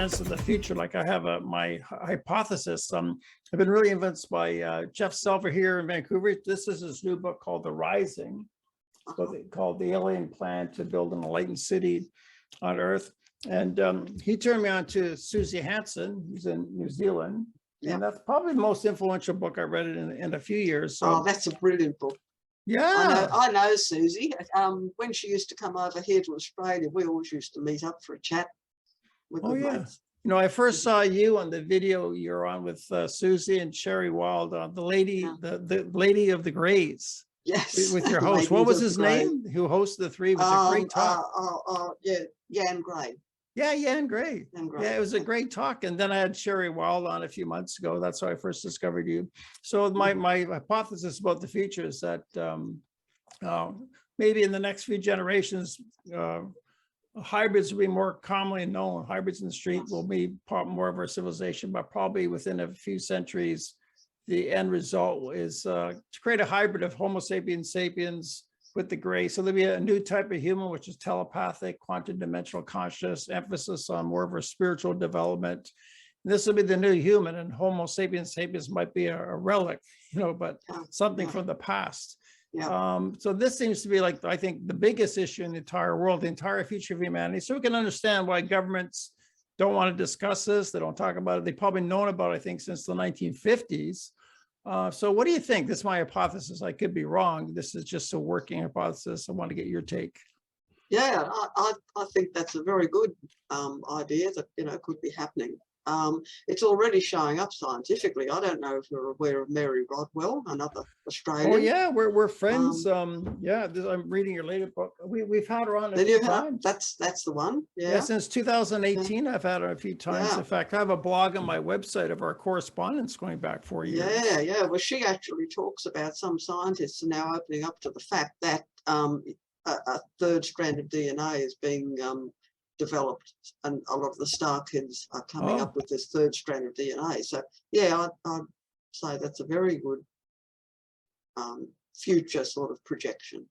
sense of the future. Like I have my hypothesis. I've been really influenced by Jeff Selver here in Vancouver. This is his new book called The Rising. It's called The Alien Plan to Build an Enlightened City on Earth. And he turned me on to Susie Hansen, who's in New Zealand. Yeah. And that's probably the most influential book I read in a few years. So. Oh, that's a brilliant book. Yeah. I know Susie. When she used to come over here to Australia, we always used to meet up for a chat with the mates. You know, I first saw you on the video you're on with Susie and Sherry Wild, the lady, the lady of the Greys. Yes. With your host. What was his name? Who hosted the three? It was a great talk. Yeah, Jan Gray. Yeah, Jan Gray. Yeah, it was a great talk. And then I had Sherry Wild on a few months ago. That's how I first discovered you. So my hypothesis about the future is that maybe in the next few generations, hybrids will be more commonly known. Hybrids in the street will be more of our civilization, but probably within a few centuries, the end result is to create a hybrid of Homo sapiens sapiens with the gray. So there'll be a new type of human, which is telepathic, quantum dimensional conscious, emphasis on more of our spiritual development. And this will be the new human, and Homo sapiens sapiens might be a relic, you know, but something from the past. So this seems to be like, I think, the biggest issue in the entire world, the entire future of humanity. So we can understand why governments don't want to discuss this. They don't talk about it. They've probably known about it, I think, since the 1950s. So what do you think? This is my hypothesis. I could be wrong. This is just a working hypothesis. I want to get your take. Yeah, I think that's a very good idea that, you know, could be happening. It's already showing up scientifically. I don't know if you're aware of Mary Rodwell, another Australian. Oh yeah, we're friends. Yeah, I'm reading your latest book. We've had her on a few times. That's the one. Yeah, since 2018, I've had her a few times. In fact, I have a blog on my website of our correspondence going back 4 years. Yeah. Well, she actually talks about some scientists are now opening up to the fact that a third strand of DNA is being developed, and a lot of the star kids are coming up with this third strand of DNA. So yeah, I'd say that's a very good future sort of projection.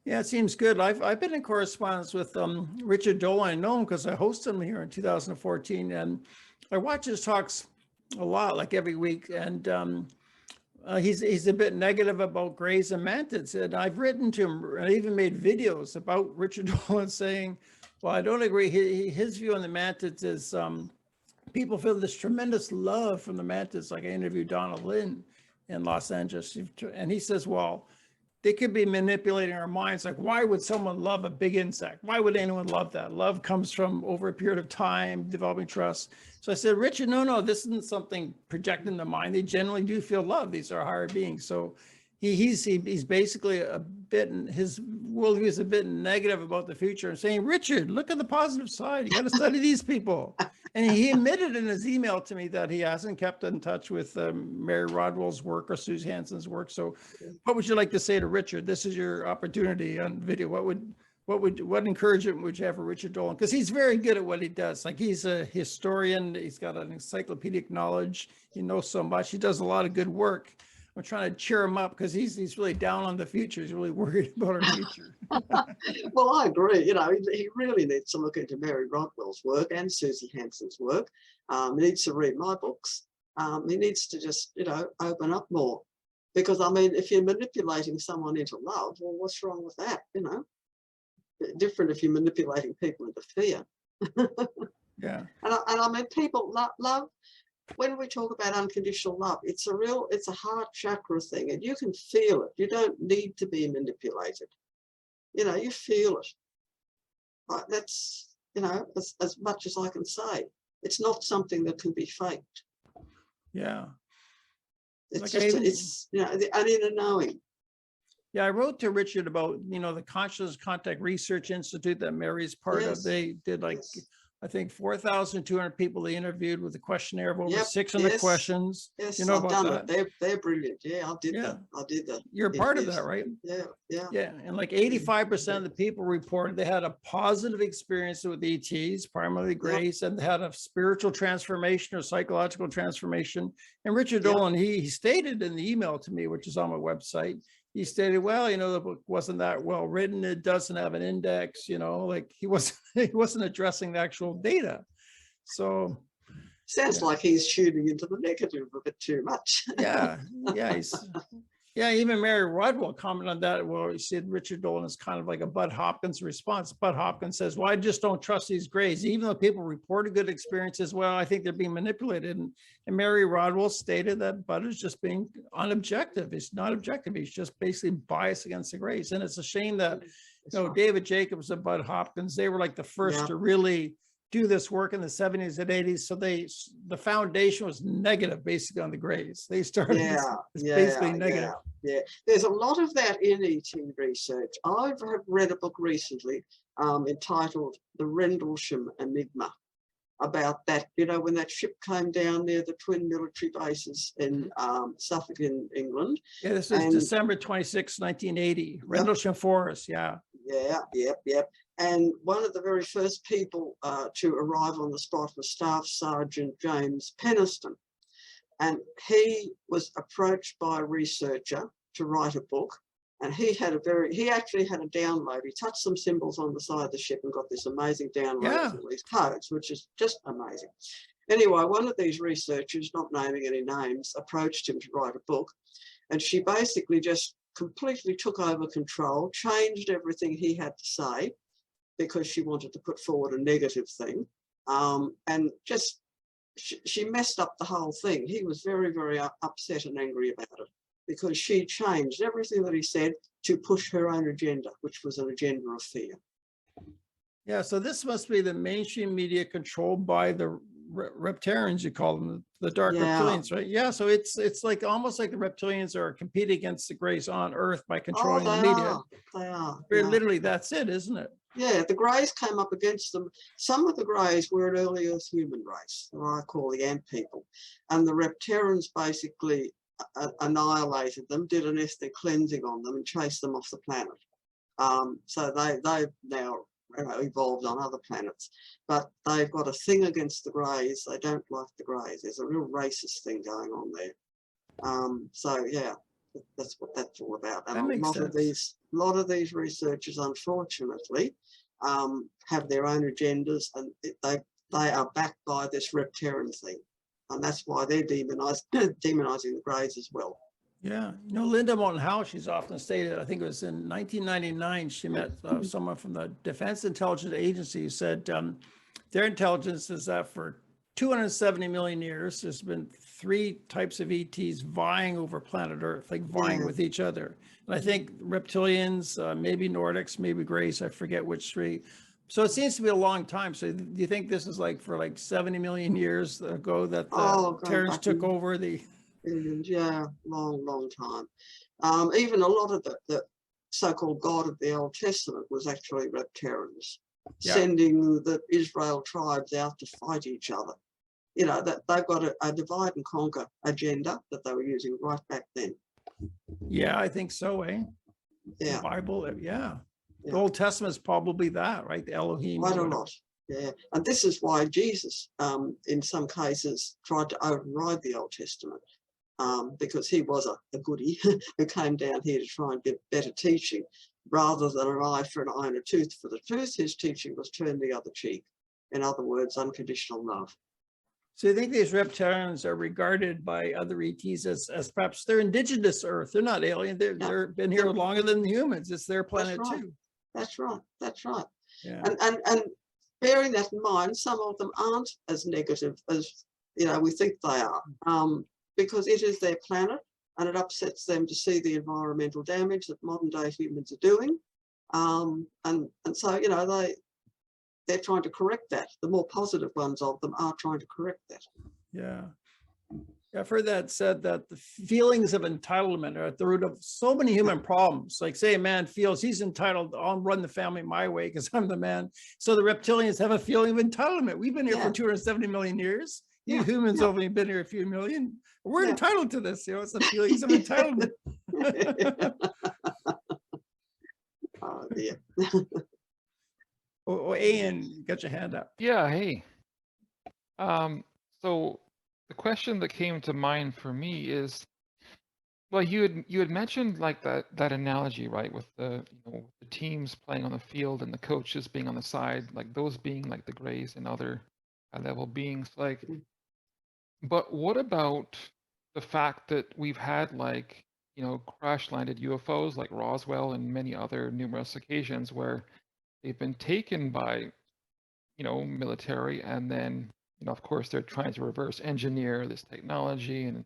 Yeah, it seems good. I've been in correspondence with Richard Dolan. I know him because I hosted him here in 2014, and I watch his talks a lot, like every week. And he's a bit negative about grays and mantids, and I've written to him. I even made videos about Richard Dolan saying, well, I don't agree. His view on the mantids is people feel this tremendous love from the mantids. Like I interviewed Donald Lynn in Los Angeles, and he says, well, they could be manipulating our minds. Like, why would someone love a big insect? Why would anyone love that? Love comes from over a period of time, developing trust. So I said, Richard, no, this isn't something projected in the mind. They generally do feel love. These are higher beings. So he's basically a bit, his worldview is a bit negative about the future and saying, Richard, look at the positive side. You got to study these people. And he admitted in his email to me that he hasn't kept in touch with Mary Rodwell's work or Susie Hansen's work. So what would you like to say to Richard? This is your opportunity on video. What encouragement would you have for Richard Dolan? Because he's very good at what he does. Like, he's a historian. He's got an encyclopedic knowledge. He knows so much. He does a lot of good work. I'm trying to cheer him up because he's really down on the future. He's really worried about our future. Well, I agree. You know, he really needs to look into Mary Rodwell's work and Susie Hansen's work. He needs to read my books. He needs to just, you know, open up more. Because, I mean, if you're manipulating someone into love, well, what's wrong with that? You know, different if you're manipulating people into fear. Yeah. And I mean, people love. When we talk about unconditional love, it's a heart chakra thing, and you can feel it. You don't need to be manipulated. You know, you feel it. Right? That's, you know, as much as I can say. It's not something that can be faked. Yeah. It's like just, it's, you know, the inner knowing. Yeah, I wrote to Richard about, you know, the Conscious Contact Research Institute that Mary's part of. They did like, I think 4,200 people they interviewed with a questionnaire of over 600 questions. Yes, you know I've about done that? it. They're brilliant. Yeah, I did that. You're part of that, right? Yeah. And like 85% of the people reported they had a positive experience with ETs, primarily grays, and they had a spiritual transformation or psychological transformation. And Richard Dolan, he stated in the email to me, which is on my website, he stated, well, you know, the book wasn't that well written. It doesn't have an index, you know, like he wasn't addressing the actual data. So Sounds like he's shooting into the negative a bit too much. yeah, even Mary Rodwell commented on that. Well, he said Richard Dolan is kind of like a Bud Hopkins response. Bud Hopkins says, well, I just don't trust these Greys. Even though people reported good experiences, well, I think they're being manipulated. And Mary Rodwell stated that Bud is just being unobjective. He's not objective. He's just basically biased against the Greys. And it's a shame that, David Jacobs and Bud Hopkins, they were like the first to really do this work in the 70s and 80s. So the foundation was negative basically on the Greys. They started basically negative. Yeah, there's a lot of that in ET research. I've read a book recently entitled The Rendlesham Enigma, about that, when that ship came down near the twin military bases in Suffolk in England. Yeah, this is December 26, 1980, Rendlesham Forest, Yep. And one of the very first people to arrive on the spot was Staff Sergeant James Pennistone. And he was approached by a researcher to write a book. And he actually had a download. He touched some symbols on the side of the ship and got this amazing download of all these codes, which is just amazing. Anyway, one of these researchers, not naming any names, approached him to write a book. And she basically just completely took over control, changed everything he had to say, because she wanted to put forward a negative thing, and just she messed up the whole thing. He was very, very upset and angry about it because she changed everything that he said to push her own agenda, which was an agenda of fear. Yeah, so this must be the mainstream media controlled by the reptarians, you call them, the dark reptilians, right? Yeah, so it's like almost like the reptilians are competing against the Greys on Earth by controlling the media. They are. Very literally, that's it, isn't it? Yeah, the Greys came up against them. Some of the Greys were an early Earth human race, what I call the ant people. And the reptarians basically annihilated them, did an ethnic cleansing on them and chased them off the planet. So they've now evolved on other planets. But they've got a thing against the Greys. They don't like the Greys. There's a real racist thing going on there. So yeah, that's what that's all about. And a lot of these researchers, unfortunately, have their own agendas, and they are backed by this reptarian thing, and that's why they're demonizing the Greys as well. Yeah, Linda Moulton Howe, she's often stated, I think it was in 1999, she met someone from the Defense Intelligence Agency who said their intelligence is that for 270 million years, there's been 3 types of ETs vying over planet Earth, like vying with each other. And I think reptilians, maybe Nordics, maybe Greys, I forget which 3. So it seems to be a long time. So do you think this is like for like 70 million years ago that the Terrans took over the... Yeah, long time. Even a lot of the so-called God of the Old Testament was actually reptarians, sending the Israel tribes out to fight each other. That they've got a divide and conquer agenda that they were using right back then. Yeah, I think so, eh? Yeah. The Bible, The Old Testament is probably that, right? The Elohim. Quite a lot. Yeah, and this is why Jesus, in some cases, tried to override the Old Testament. Because he was a goodie who came down here to try and get better teaching, rather than an eye for an eye and a tooth for the tooth. His teaching was turn the other cheek. In other words, unconditional love. So you think these reptilians are regarded by other ETs as perhaps they're indigenous to Earth? They're not alien. They've been here longer than the humans. It's their planet too. That's right. Yeah. And bearing that in mind, some of them aren't as negative as we think they are. Because it is their planet, and it upsets them to see the environmental damage that modern day humans are doing. And so, they're trying to correct that. The more positive ones of them are trying to correct that. Yeah. I've heard that said that the feelings of entitlement are at the root of so many human problems. Like say a man feels he's entitled, I'll run the family my way because I'm the man. So the reptilians have a feeling of entitlement. We've been here for 270 million years. You humans have only been here a few million. We're entitled to this. It's the feelings of entitlement. Oh, dear. Ian, you got your hand up. Yeah, hey. So the question that came to mind for me is, well, you had mentioned like that analogy, right, with the the teams playing on the field and the coaches being on the side, like those being like the Greys and other high-level beings. Like, but what about the fact that we've had like, crash-landed UFOs like Roswell and many other numerous occasions where they've been taken by, military, and then, of course, they're trying to reverse engineer this technology and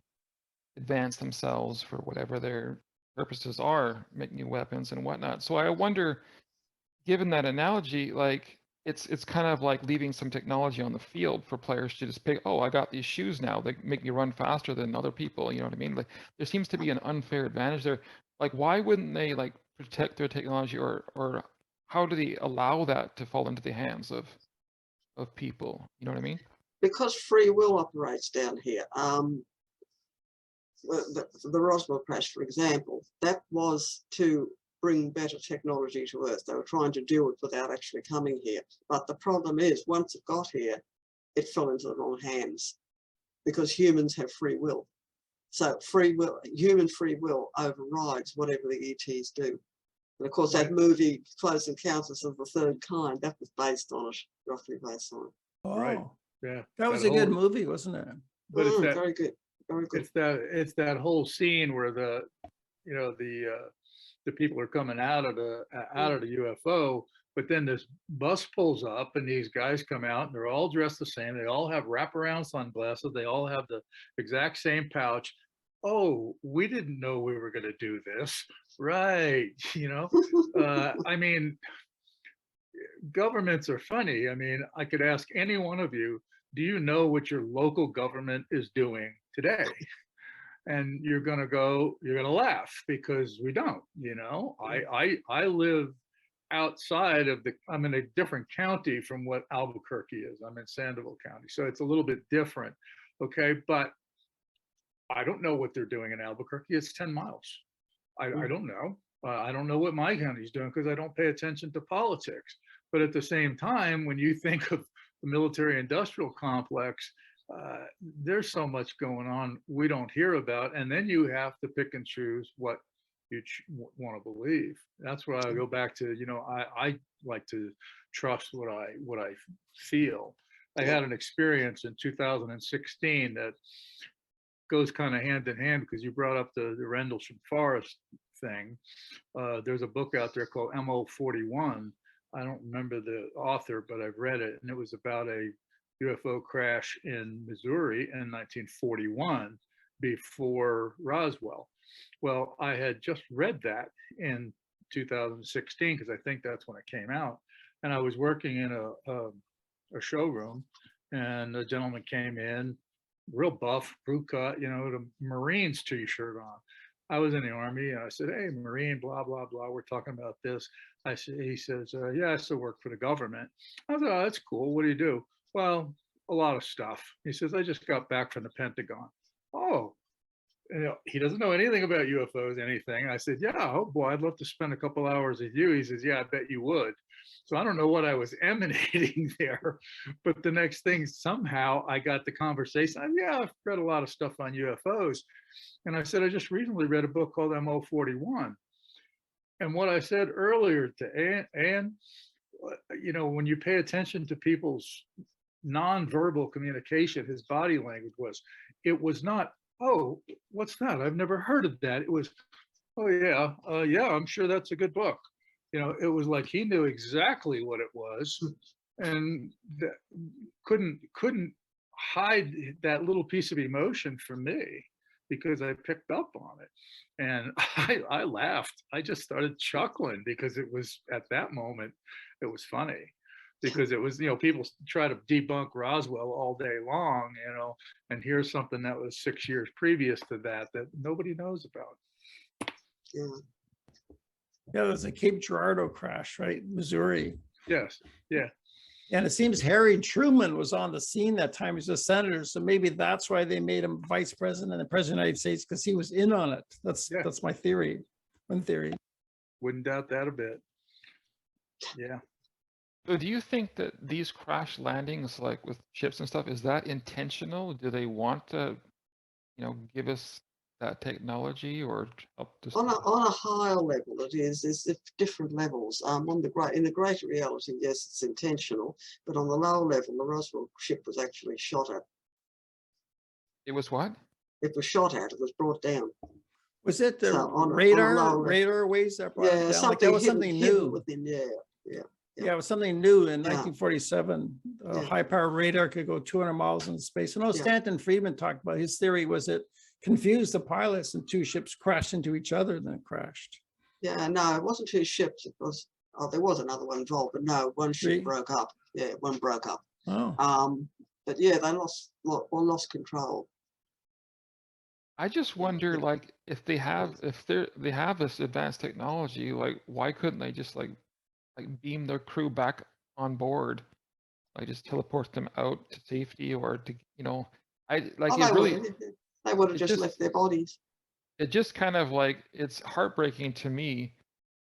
advance themselves for whatever their purposes are, make new weapons and whatnot. So I wonder, given that analogy, like it's kind of like leaving some technology on the field for players to just pick, oh, I got these shoes now, they make me run faster than other people, you know what I mean? Like there seems to be an unfair advantage there. Like why wouldn't they like protect their technology, or how do they allow that to fall into the hands of people? You know what I mean? Because free will operates down here. The Roswell crash, for example, that was to bring better technology to Earth. They were trying to do it without actually coming here. But the problem is, once it got here, it fell into the wrong hands because humans have free will. So human free will overrides whatever the ETs do. And of course, that movie, Close Encounters of the Third Kind, that was based on it, roughly based on it. Oh, Right. Yeah. that was a good movie, wasn't it? But it's that, very good. Very good. it's that whole scene where the people are coming out of the UFO, but then this bus pulls up and these guys come out and they're all dressed the same. They all have wraparound sunglasses. They all have the exact same pouch. Oh, we didn't know we were going to do this. Right. I mean, governments are funny. I mean, I could ask any one of you, do you know what your local government is doing today? And you're going to laugh because we don't, I live outside of I'm in a different county from what Albuquerque is. I'm in Sandoval County. So it's a little bit different. Okay. But I don't know what they're doing in Albuquerque. It's 10 miles. I don't know. I don't know what my county's doing because I don't pay attention to politics. But at the same time, when you think of the military industrial complex, there's so much going on we don't hear about. And then you have to pick and choose what you want to believe. That's where I go back to, I like to trust what I feel. I had an experience in 2016 that goes kind of hand in hand because you brought up the Rendlesham Forest thing. There's a book out there called MO41. I don't remember the author, but I've read it, and it was about a UFO crash in Missouri in 1941 before Roswell. Well, I had just read that in 2016 because I think that's when it came out, and I was working in a showroom, and a gentleman came in, real buff, crew cut, the Marines t-shirt on. I was in the Army, and I said, "Hey, Marine, blah, blah, blah. We're talking about this." He says, "Yeah, I still work for the government." I said, "Oh, that's cool. What do you do?" "Well, a lot of stuff." He says, "I just got back from the Pentagon." Oh, he doesn't know anything about UFOs, anything. I said, "Yeah, oh boy, I'd love to spend a couple hours with you." He says, "Yeah, I bet you would." So I don't know what I was emanating there, but the next thing, somehow I got the conversation. Yeah, I've read a lot of stuff on UFOs. And I said, I just recently read a book called MO41. And what I said earlier to Ann, when you pay attention to people's nonverbal communication, his body language it was not, "Oh, what's that? I've never heard of that." It was, "Oh yeah, yeah, I'm sure that's a good book." It was like he knew exactly what it was, and couldn't hide that little piece of emotion from me because I picked up on it. And I laughed. I just started chuckling because it was, at that moment, it was funny. Because it was, people try to debunk Roswell all day long, and here's something that was 6 years previous to that nobody knows about. Yeah. Yeah, there's a Cape Girardeau crash, right? Missouri. Yes. Yeah. And it seems Harry Truman was on the scene that time. He was a senator. So maybe that's why they made him vice president and the president of the United States, because he was in on it. That's my theory. One theory. Wouldn't doubt that a bit. Yeah. So do you think that these crash landings, like with ships and stuff, is that intentional? Do they want to, give us that technology or help to On a higher level, it is. There's different levels. In the greater reality, yes, it's intentional, but on the lower level, the Roswell ship was actually shot at. It was what? It was shot at. It was brought down. Was it the So on a radar lower level. radar waves that brought it Yeah, down? Like that was something hidden new. within. Yeah. Yeah, it was something new in Yeah. 1947. Yeah. High power radar could go 200 miles in space. I know Yeah. Stanton Friedman talked about his theory was it confused the pilots and two ships crashed into each other and then it crashed. Yeah, no, it wasn't two ships. It was, there was another one involved, but no, one ship Three? broke up. Yeah, one broke up. Oh, But yeah, they lost control. I just wonder, like, if they have this advanced technology, like, why couldn't they just like beam their crew back on board, like just teleport them out to safety or to, I like Oh, it really. they would have it just just- left their bodies. It just kind of like it's heartbreaking to me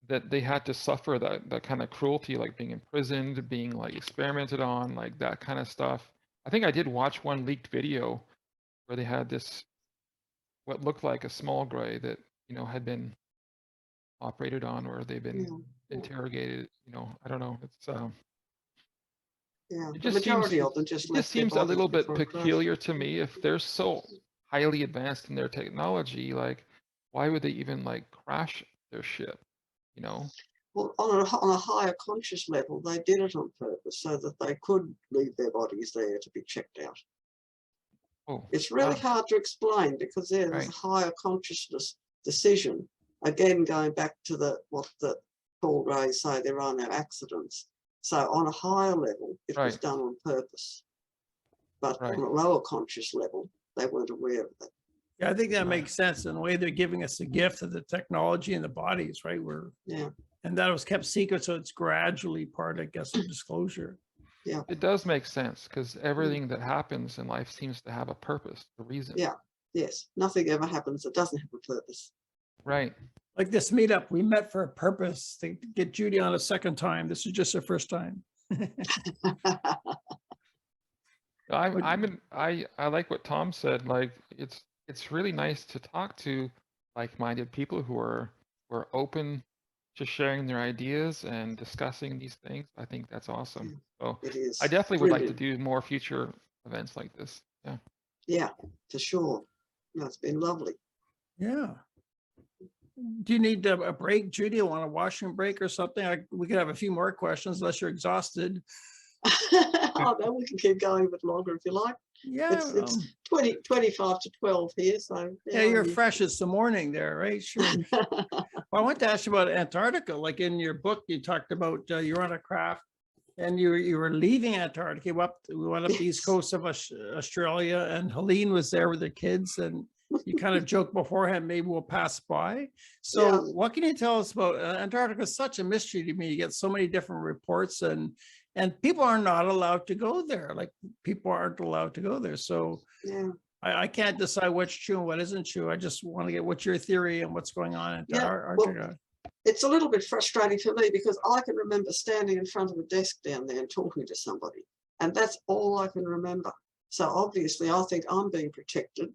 that they had to suffer that kind of cruelty, like being imprisoned, being like experimented on, like that kind of stuff. I think I did watch one leaked video where they had this what looked like a small gray that had been operated on, or they've been Yeah. interrogated. I don't know. It's Yeah, it the just majority seems of them just it left just their seems a bodies little bit before it crashed. peculiar to me. If they're so highly advanced in their technology, like why would they even like crash their ship? Well, on a higher conscious level, they did it on purpose so that they could leave their bodies there to be checked out. Oh, It's really wow. hard to explain because there's Right. a higher consciousness decision. Again, going back to what the Paul Rays say, there are no accidents. So on a higher level, it was Right. done on purpose. But Right. on a lower conscious level, they weren't aware of that. yeah, I think that Right. makes sense in the way they're giving us a gift of the technology and the bodies, right? Yeah, And that was kept secret, so it's gradually part, I guess, of disclosure. It does make sense because everything that happens in life seems to have a purpose, a reason. Yeah. Yes. Nothing ever happens that doesn't have a purpose. Right. Like this meetup, we met for a purpose to get Judy on a second time. This is just her first time. I like what Tom said. Like it's really nice to talk to like-minded people who are open to sharing their ideas and discussing these things. I think that's awesome. So It is. I definitely would like to brilliant. do more future events like this. Yeah. Yeah, for sure. No, it's been lovely. Yeah. Do you need a break, Judy? You want a washroom break or something? We could have a few more questions unless you're exhausted. Oh, no, we can keep going a bit longer if you like. Yeah. It's 25 to 12 here, so. Yeah, you're fresh as the morning there, right? Sure. Well, I want to ask you about Antarctica. Like in your book, you talked about you were on a craft and you were leaving Antarctica. We went up the east coast of Australia, and Helene was there with the kids, and you kind of joked beforehand, maybe we'll pass by. So Yeah. what can you tell us about Antarctica? Is such a mystery to me. You get so many different reports, and people are not allowed to go there. Like people aren't allowed to go there. So Yeah. I can't decide what's true and what isn't true. I just want to get what's your theory and what's going on in Antarctica. It's a little bit frustrating for me because I can remember standing in front of a desk down there and talking to somebody, and that's all I can remember. So obviously I think I'm being protected,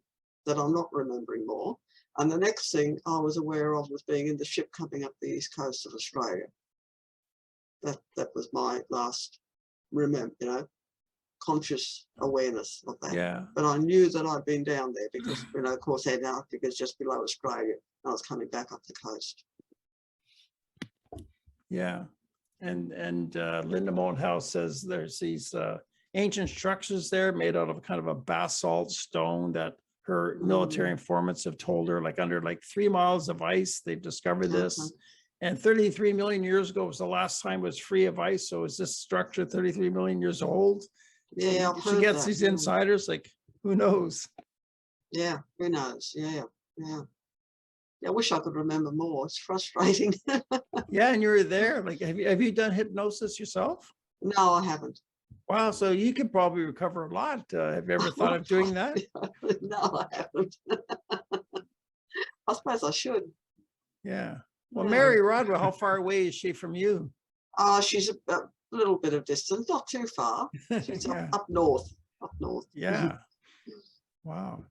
that I'm not remembering more. And the next thing I was aware of was being in the ship coming up the east coast of Australia. That was my last conscious awareness of that. Yeah. But I knew that I'd been down there because, of course, Antarctica is just below Australia. And I was coming back up the coast. Yeah. And Linda Mohnhouse says there's these ancient structures there made out of kind of a basalt stone that her military informants have told her, like under like 3 miles of ice, they've discovered this. And 33 million years ago was the last time it was free of ice. So is this structure 33 million years old? Yeah, she gets these insiders, like, who knows? Yeah, who knows? Yeah. I wish I could remember more. It's frustrating. Yeah, and you were there. Like, have you done hypnosis yourself? No, I haven't. Wow, so you could probably recover a lot. Have you ever thought of doing that? No, I haven't. I suppose I should. Yeah. Well, Yeah. Mary Rodwell, how far away is she from you? She's a little bit of distance, not too far. She's Yeah. up north. Up north. Yeah. Wow.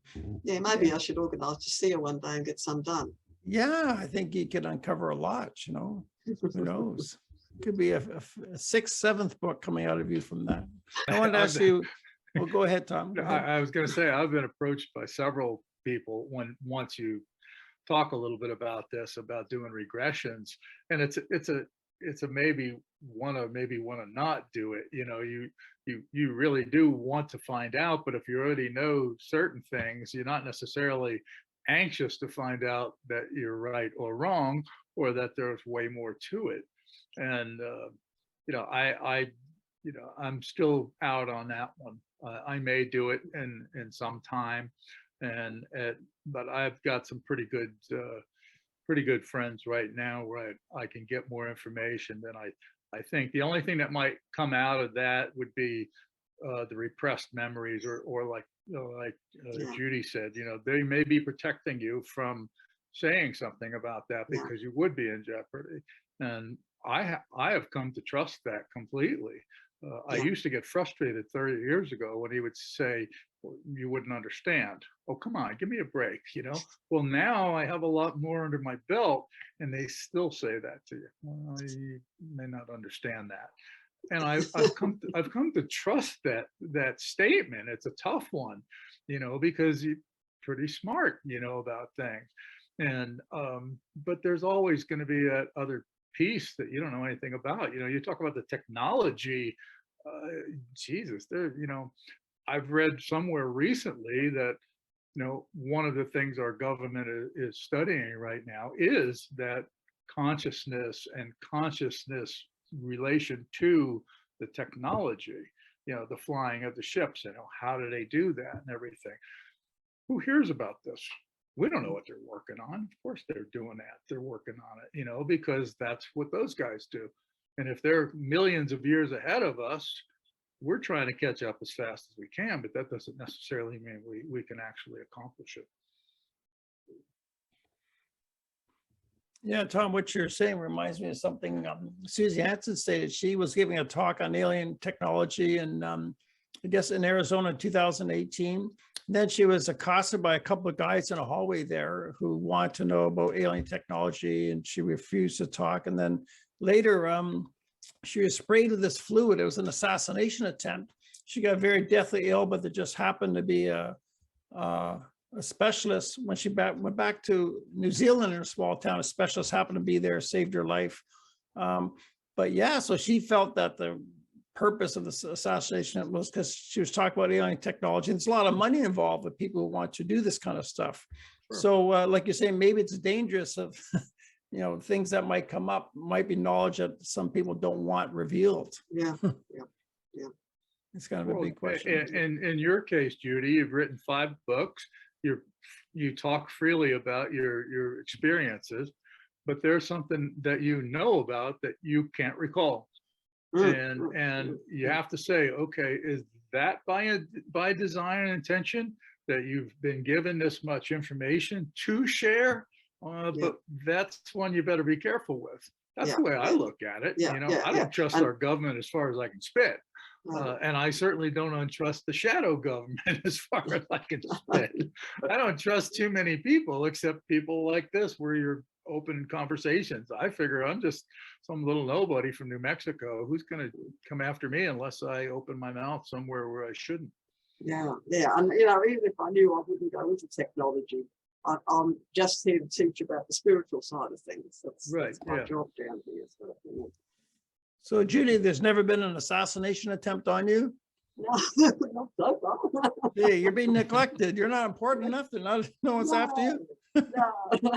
Yeah, maybe I should organise to see her one day and get some done. Yeah, I think you could uncover a lot, who knows? Could be a sixth, seventh book coming out of you from that. I wanted to ask you, well, go ahead, Tom. Go ahead. I was going to say, I've been approached by several people once you talk a little bit about this, about doing regressions, and it's a maybe want to not do it. You really do want to find out, but if you already know certain things, you're not necessarily anxious to find out that you're right or wrong, or that there's way more to it. And I'm still out on that one. I may do it in some time, but I've got some pretty good friends right now where I can get more information than I think. The only thing that might come out of that would be the repressed memories, or like Judy said, they may be protecting you from saying something about that because you would be in jeopardy. And I have come to trust that completely. I used to get frustrated 30 years ago when he would say, well, you wouldn't understand. Oh, come on, give me a break, Well, now I have a lot more under my belt, and they still say that to you. Well, you may not understand that. And I've come to trust that statement. It's a tough one, because you're pretty smart, about things. And but there's always going to be that other piece that you don't know anything about. You talk about the technology, Jesus, there, I've read somewhere recently that, one of the things our government is studying right now is that consciousness relation to the technology, the flying of the ships, how do they do that and everything. Who hears about this? We don't know what they're working on. Of course they're doing that. They're working on it, because that's what those guys do. And if they're millions of years ahead of us, we're trying to catch up as fast as we can, but that doesn't necessarily mean we can actually accomplish it. Yeah, Tom, what you're saying reminds me of something Susie Hansen stated. She was giving a talk on alien technology, and I guess in Arizona in 2018. Then she was accosted by a couple of guys in a hallway there who wanted to know about alien technology, and she refused to talk. And then later, she was sprayed with this fluid. It was an assassination attempt. She got very deathly ill, but there just happened to be a specialist. When she went back to New Zealand in a small town, a specialist happened to be there, saved her life. But yeah, so she felt that the purpose of this assassination was because she was talking about alien technology. And there's a lot of money involved with people who want to do this kind of stuff. Sure. So like you're saying, maybe it's dangerous of, things that might come up, might be knowledge that some people don't want revealed. Yeah. It's kind of a big question. In your case, Judy, you've written 5 books. You talk freely about your experiences, but there's something that you know about that you can't recall. And you have to say, okay, is that by design and intention that you've been given this much information to share? But that's one you better be careful with. That's the way I look at it. I don't trust our government as far as I can spit. And I certainly don't untrust the shadow government as far as I can spit. I don't trust too many people except people like this where you're open conversations. I figure I'm just some little nobody from New Mexico. Who's going to come after me unless I open my mouth somewhere where I shouldn't? Yeah. And even if I knew I wouldn't go into technology, I'm just here to teach about the spiritual side of things. That's my job down here. So Judy, there's never been an assassination attempt on you? No, not so far. Hey, you're being neglected. You're not important enough to no one's after you. No.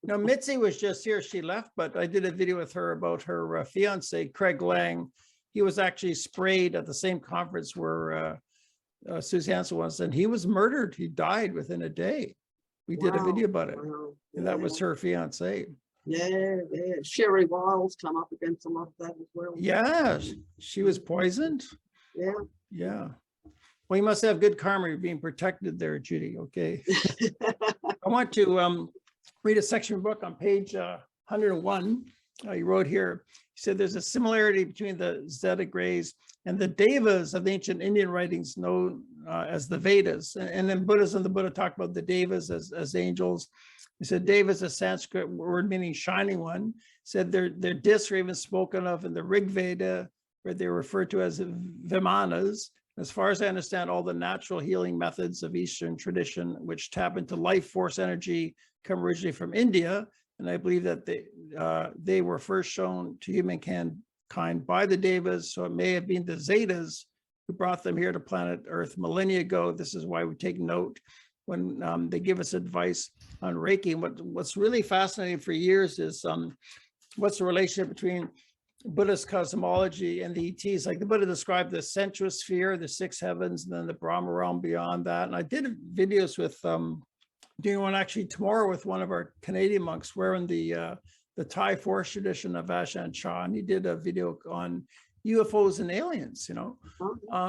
No, Mitzi was just here. She left, but I did a video with her about her fiance, Craig Lang. He was actually sprayed at the same conference where Susie Hansen was, and he was murdered. He died within a day. We did a video about it. And that was her fiance. Yeah. Sherry Wiles come up against some of that as well. Yeah, she was poisoned. Yeah. Well, you must have good karma. You're being protected there, Judy. Okay. I want to read a section of the book on page 101. You wrote here, you said there's a similarity between the Zeta Grays and the Devas of ancient Indian writings known as the Vedas. And in Buddhism, the Buddha talked about the devas as angels. He said Deva is a Sanskrit word meaning shining one. Said their discs are even spoken of in the Rig Veda, where they're referred to as vimanas. As far as I understand, all the natural healing methods of Eastern tradition, which tap into life force energy, come originally from India. And I believe that they were first shown to humankind by the Devas. So it may have been the Zetas who brought them here to planet Earth millennia ago. This is why we take note when they give us advice on Reiki. And what's really fascinating for years is what's the relationship between Buddhist cosmology and the ETs. Like the Buddha described the centrosphere, the 6 heavens, and then the Brahma realm beyond that. And I did videos with doing one actually tomorrow with one of our Canadian monks wearing the Thai forest tradition of Ajahn Chah, and he did a video on UFOs and aliens, you know.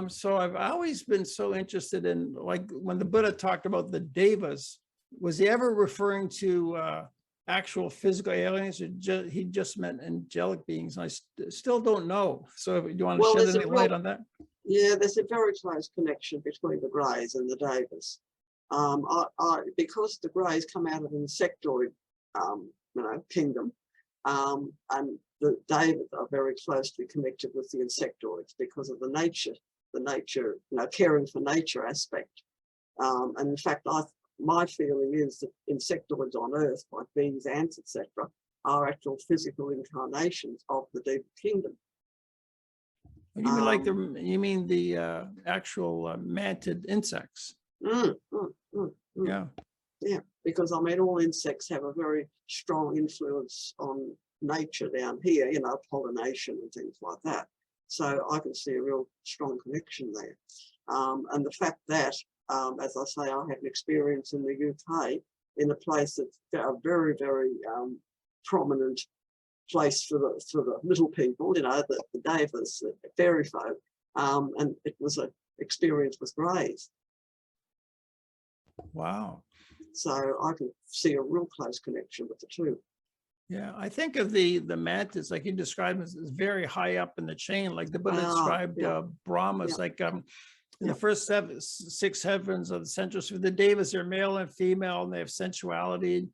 So I've always been so interested in, like, when the Buddha talked about the devas, was he ever referring to actual physical aliens, or he just meant angelic beings? And I still don't know. So do you want to shed any light on that? Yeah, there's a very close connection between the Greys and the Devas. Because the Greys come out of an insectoid, kingdom, and the Devas are very closely connected with the insectoids because of the nature, caring for nature aspect. And in fact, my feeling is that insectoids on Earth, like bees, ants, etc., are actual physical incarnations of the Deva kingdom. You mean like you mean the actual mantid insects? Yeah. Yeah, because I mean, all insects have a very strong influence on nature down here, pollination and things like that. So I can see a real strong connection there. And the fact that, as I say, I had an experience in the UK in a place that's a very, very prominent place for the little people, the Devas, the fairy folk, and it was an experience with Greys. Wow. So I can see a real close connection with the two. Yeah, I think of the mantis, like you described, as very high up in the chain, like the Buddha described Brahmas, like in the first 6 heavens of the central sphere. The devas are male and female, and they have sensuality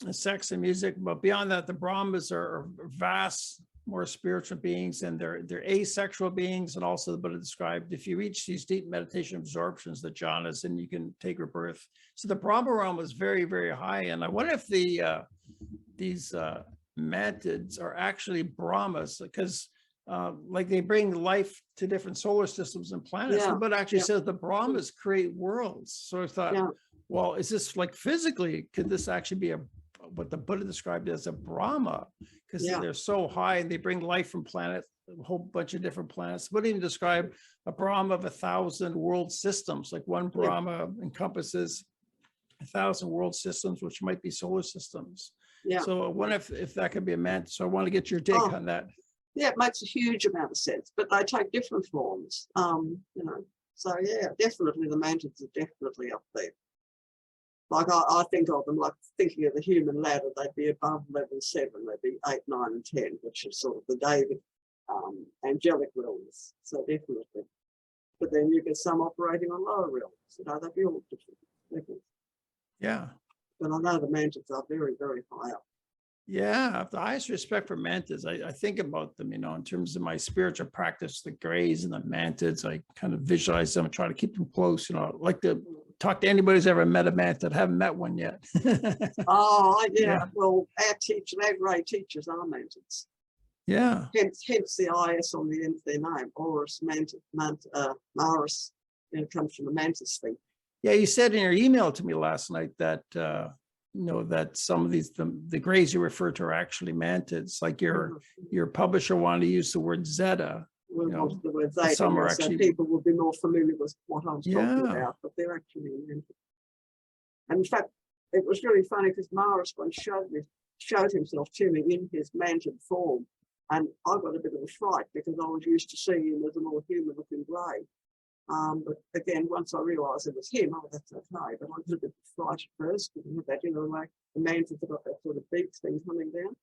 and sex and music. But beyond that, the Brahmas are vast, more spiritual beings, and they're asexual beings. And also the Buddha described, if you reach these deep meditation absorptions, the jhanas, then you can take rebirth. So the Brahma realm was very, very high. And I wonder if these mantids are actually Brahmas, because like they bring life to different solar systems and planets. The Buddha actually says the Brahmas create worlds. So I thought, well, is this like physically, could this actually be what the Buddha described as a Brahma? Because they're so high and they bring life from planets, a whole bunch of different planets. But even describe a Brahma of 1,000 world systems, like one Brahma encompasses 1,000 world systems, which might be solar systems. So I wonder if that could be a mantis. So I want to get your take on that. Yeah, it makes a huge amount of sense, but they take different forms, So yeah, definitely the mantids are definitely up there. Like I think of them like thinking of the human ladder, they'd be above level 7, they'd be 8, 9, and 10, which is sort of the David angelic realms. So definitely. But then you get some operating on lower realms, they'd be all different levels. Yeah. But I know the mantids are very, very high up. Yeah, I have the highest respect for mantids. I think about them, in terms of my spiritual practice, the Greys and the mantids. I kind of visualize them and try to keep them close. I like to talk to anybody who's ever met a mantid. I haven't met one yet. Well, our Grey teachers are mantids. Yeah. Hence the IS on the end of their name, Horus Maris, comes from the mantis thing. Yeah, you said in your email to me last night that that some of the Greys you refer to are actually mantids. Like your publisher wanted to use the word Zeta. The word Zeta, some are actually, so people will be more familiar with what I was talking about, but they're actually mantids. And in fact, it was really funny because Maris once showed himself to me in his mantid form, and I got a bit of a fright because I was used to seeing him as a more human-looking Grey. But again, once I realised it was him, that's okay. But I was a bit frightened at first because of that, like the mantids have got that sort of beak thing coming down.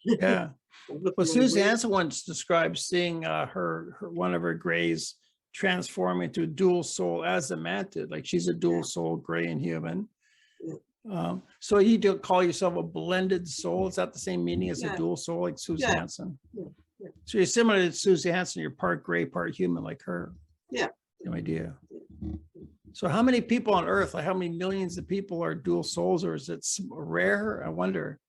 Yeah. Well, Susie Anson once described seeing one of her Greys transform into a dual soul as a mantis. Like she's a dual soul, gray and human. So you do call yourself a blended soul. Is that the same meaning as a dual soul, like Susie Hansen? So you're similar to Susie Hansen. You're part gray, part human, like her. No idea. So how many people on Earth, like how many millions of people are dual souls, or is it rare? I wonder.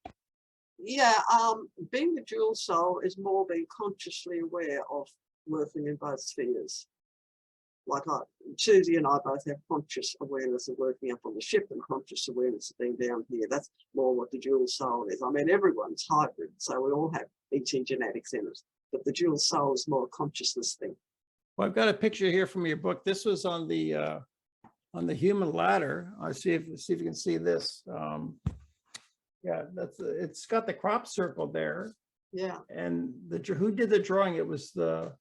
Being a dual soul is more being consciously aware of working in both spheres. Like Susie and I both have conscious awareness of working up on the ship and conscious awareness of being down here. That's more what the dual soul is. I mean, everyone's hybrid, so we all have ET genetics in us, but the dual soul is more a consciousness thing. Well, I've got a picture here from your book. This was on the human ladder. I see if you can see this. Yeah, it's got the crop circle there. Yeah. And who did the drawing? It was the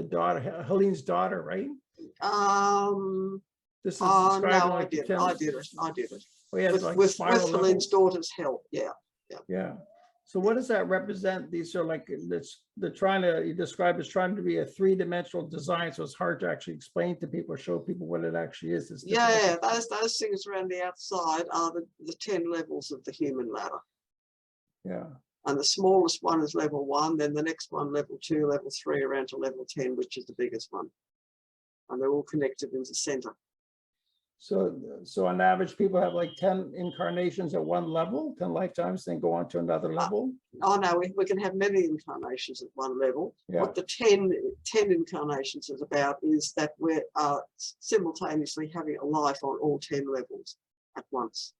daughter, Helene's daughter, right? This is no, like I did it. Oh, yeah, With, like with spiral Helene's levels. daughter's help. Yeah. So what does that represent? These are like you describe as trying to be a three-dimensional design, so it's hard to actually explain to people, show people what it actually is. Those things around the outside are the 10 levels of the human ladder. Yeah. And the smallest one is level 1, then the next one level 2, level 3, around to level 10, which is the biggest one. And they're all connected in the center. So on average, people have like 10 incarnations at one level, 10 lifetimes, then go on to another level. Oh no, we can have many incarnations at one level. Yeah. What the 10 incarnations is about is that we're simultaneously having a life on all 10 levels at once.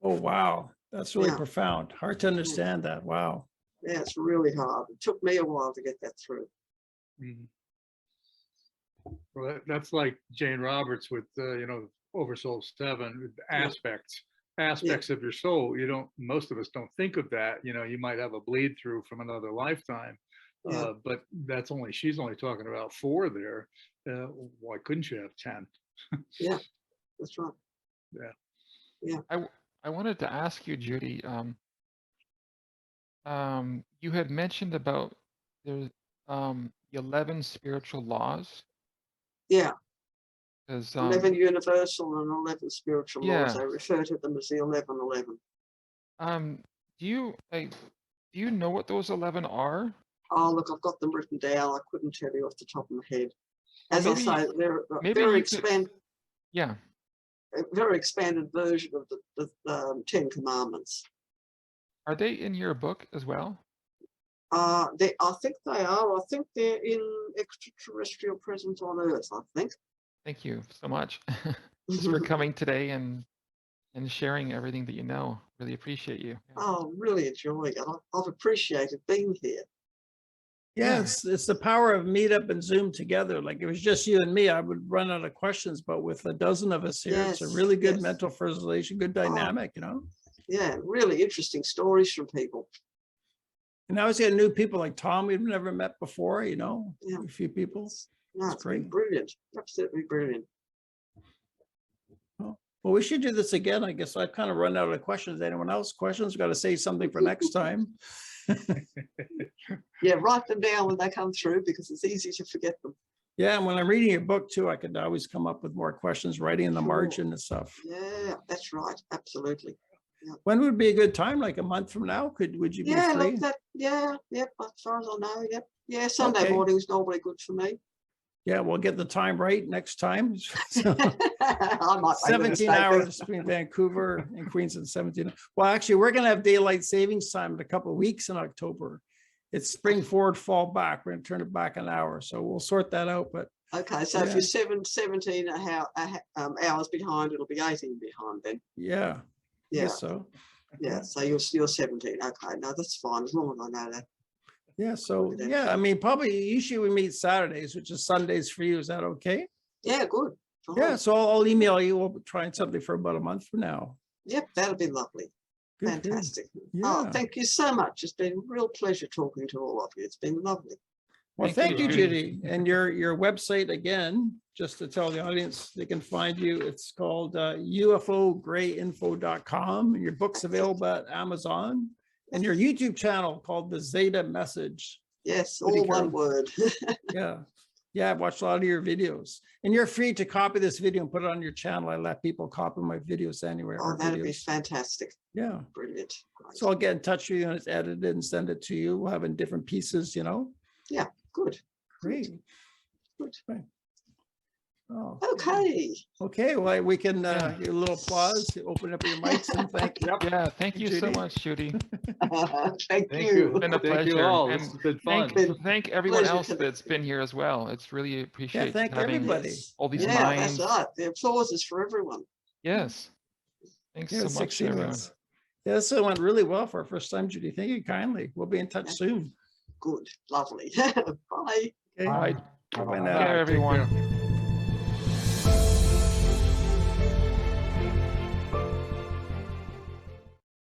Oh, wow. That's really profound. Hard to understand that. Wow. Yeah, it's really hard. It took me a while to get that through. Well, that's like Jane Roberts with, Oversoul 7 aspects of your soul. Most of us don't think of that. You might have a bleed through from another lifetime, but she's only talking about 4 there. Why couldn't you have 10? Yeah, that's right. Yeah. I wanted to ask you, Judy, you had mentioned about there's 11 spiritual laws. Yeah. 'Cause, 11 universal and 11 spiritual laws. Yeah. I refer to them as the 11. Do you know what those 11 are? Oh, look, I've got them written down. I couldn't tell you off the top of my head. Well, As I say, they're maybe very you could- Yeah. a very expanded version of the 10 Commandments. Are they in your book as well? I think they are. I think they're in Extraterrestrial Presence on Earth, I think. Thank you so much just for coming today and sharing everything that you know. Really appreciate you. Oh, really enjoying it. I've appreciated being here. Yes, it's the power of Meetup and Zoom together. Like if it was just you and me, I would run out of questions, but with a dozen of us here, it's a really good mental fertilization, good dynamic, Yeah, really interesting stories from people. And I always get new people like Tom we've never met before, a few people. No, it's been brilliant. Absolutely brilliant. Well, we should do this again. I guess I've kind of run out of questions. Anyone else questions? Got to say something for next time. Yeah, write them down when they come through because it's easy to forget them. Yeah, and when I'm reading your book too, I could always come up with more questions, writing in the margin and stuff. Yeah, that's right. Absolutely. Yeah. When would be a good time? Like a month from now? Would you be free? Yep. As far as I know, yep. Yeah, Sunday morning is normally good for me. Yeah, we'll get the time right next time. I might 17 hours between Vancouver and Queensland, 17. Well, actually, we're going to have daylight savings time in a couple of weeks in October. It's spring forward, fall back. We're going to turn it back an hour. So we'll sort that out. But okay, so if you're 17 hours behind, it'll be 18 behind then. Yeah. Yes, so. Yeah, so you're 17. Okay, no, that's fine as long as I know that. Yeah, so yeah, I mean, probably usually we meet Saturdays, which is Sundays for you. Is that okay? Yeah, good. Yeah, so I'll email you. We'll try something for about a month from now. Yep, that'll be lovely. Good, fantastic. good. Yeah. Oh, thank you so much. It's been a real pleasure talking to all of you. It's been lovely. Well, thank you, Judy. And your website again, just to tell the audience, they can find you. It's called UFOgrayinfo.com. Your book's available at Amazon. And your YouTube channel called The Zeta Message. Yes, all one word. Yeah. Yeah, I've watched a lot of your videos, and you're free to copy this video and put it on your channel. I let people copy my videos anywhere. Oh, that'd be fantastic. Yeah. Brilliant. Right. So I'll get in touch with you and it's edited and send it to you. We'll have in different pieces, you know. Yeah, good. Great. Good. Right. Oh, Okay. okay. Well, we can Yeah. give a little applause. Open up your mics and thank you. Yeah, thank you so Judy. much, Judy. Thank Thank you. you. Been a Thank you pleasure. all. And This has been fun. thank everyone Pleasure else to- that's been here as well. It's really appreciate thank having everybody. Yes. all these Yeah, minds. that's right. The applause is for everyone. Yes. Thanks Yeah, so much, 16 everyone. minutes. Yeah, this went really well for our first time, Judy. Thank you kindly. We'll be in touch Yeah. soon. Good. Lovely. Bye. Okay. Bye. Bye Take now. care, Take everyone. care.